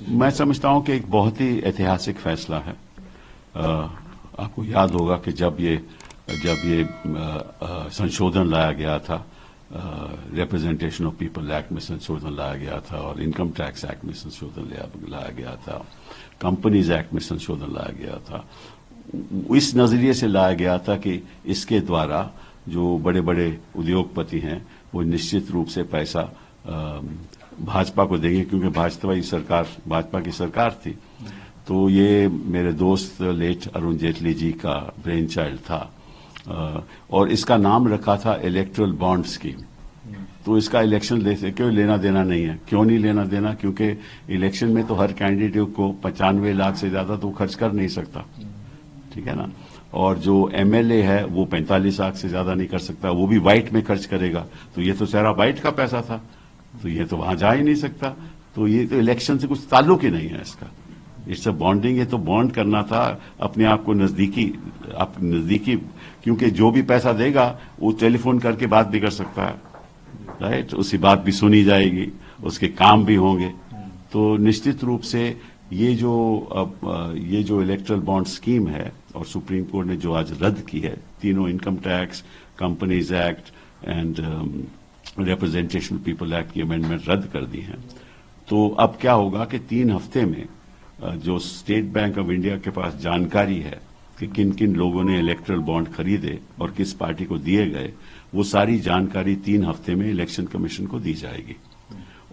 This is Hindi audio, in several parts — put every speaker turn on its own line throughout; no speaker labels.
मैं समझता हूं कि एक बहुत ही ऐतिहासिक फैसला है। आपको याद होगा कि जब ये संशोधन लाया गया था, रिप्रेजेंटेशन ऑफ पीपल एक्ट में संशोधन लाया गया था और इनकम टैक्स एक्ट में संशोधन लाया गया था, कंपनीज एक्ट में संशोधन लाया गया था। इस नजरिए से लाया गया था कि इसके द्वारा जो बड़े बड़े उद्योगपति हैं वो निश्चित रूप से पैसा भाजपा को देंगे, क्योंकि भाजपा की सरकार थी। तो ये मेरे दोस्त लेट अरुण जेटली जी का ब्रेन चाइल्ड था और इसका नाम रखा था इलेक्टोरल बॉन्ड स्कीम। तो इसका इलेक्शन क्यों लेना देना नहीं है? क्यों नहीं लेना देना? क्योंकि इलेक्शन में तो हर कैंडिडेट को 95 लाख से ज्यादा तो खर्च कर नहीं सकता, ठीक है ना। और जो एमएलए है वो 45 लाख से ज्यादा नहीं कर सकता, वो भी वाइट में खर्च करेगा। तो ये तो सारा वाइट का पैसा था, तो ये तो वहां जा ही नहीं सकता। तो ये तो इलेक्शन से कुछ ताल्लुक ही नहीं है इसका। It's a bonding. ये तो बॉन्ड करना था अपने आप को नजदीकी, क्योंकि जो भी पैसा देगा वो टेलीफोन करके बात भी कर सकता है, राइट। उसकी बात भी सुनी जाएगी, उसके काम भी होंगे। तो निश्चित रूप से ये जो इलेक्टोरल बॉन्ड स्कीम है और सुप्रीम कोर्ट ने जो आज रद्द की है, तीनों income tax, companies act and representation people act की अमेंडमेंट रद्द कर दी है। तो अब क्या होगा कि 3 हफ्ते में जो स्टेट बैंक ऑफ इंडिया के पास जानकारी है कि किन किन लोगों ने इलेक्टोरल बॉन्ड खरीदे और किस पार्टी को दिए गए, वो सारी जानकारी 3 हफ्ते में इलेक्शन कमीशन को दी जाएगी।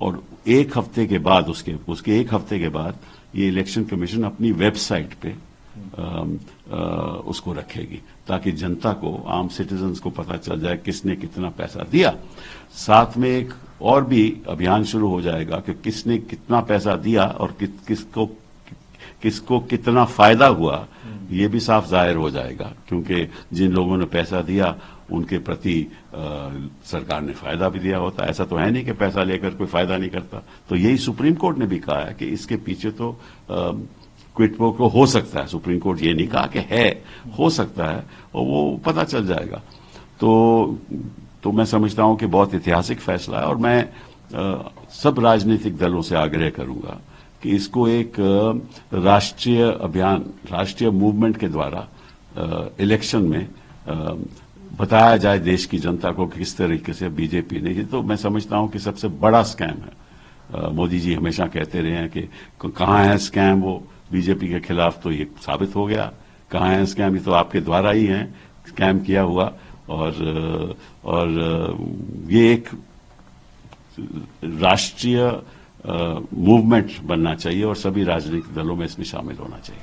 और एक हफ्ते के बाद उसके 1 हफ्ते के बाद ये इलेक्शन कमीशन अपनी वेबसाइट पे उसको रखेगी, ताकि जनता को, आम सिटीजन्स को पता चल जाए किसने कितना पैसा दिया। साथ में एक और भी अभियान शुरू हो जाएगा कि किसने कितना पैसा दिया और किसको कितना फायदा हुआ, ये भी साफ जाहिर हो जाएगा। क्योंकि जिन लोगों ने पैसा दिया उनके प्रति सरकार ने फायदा भी दिया होता है। ऐसा तो है नहीं कि पैसा लेकर कोई फायदा नहीं करता। तो यही सुप्रीम कोर्ट ने भी कहा है कि इसके पीछे तो क्विड प्रो क्वो हो सकता है। सुप्रीम कोर्ट ये नहीं कहा कि है, हो सकता है, और वो पता चल जाएगा। तो मैं समझता हूं कि बहुत ऐतिहासिक फैसला है और मैं सब राजनीतिक दलों से आग्रह करूंगा कि इसको एक राष्ट्रीय अभियान, राष्ट्रीय मूवमेंट के द्वारा इलेक्शन में बताया जाए देश की जनता को कि किस तरीके से बीजेपी ने, ये तो मैं समझता हूं कि सबसे बड़ा स्कैम है। मोदी जी हमेशा कहते रहे हैं कि कहां है स्कैम, वो बीजेपी के खिलाफ, तो ये साबित हो गया। कहां है स्कैम, ये तो आपके द्वारा ही है स्कैम किया हुआ। और ये एक राष्ट्रीय मूवमेंट बनना चाहिए और सभी राजनीतिक दलों में इसमें शामिल होना चाहिए।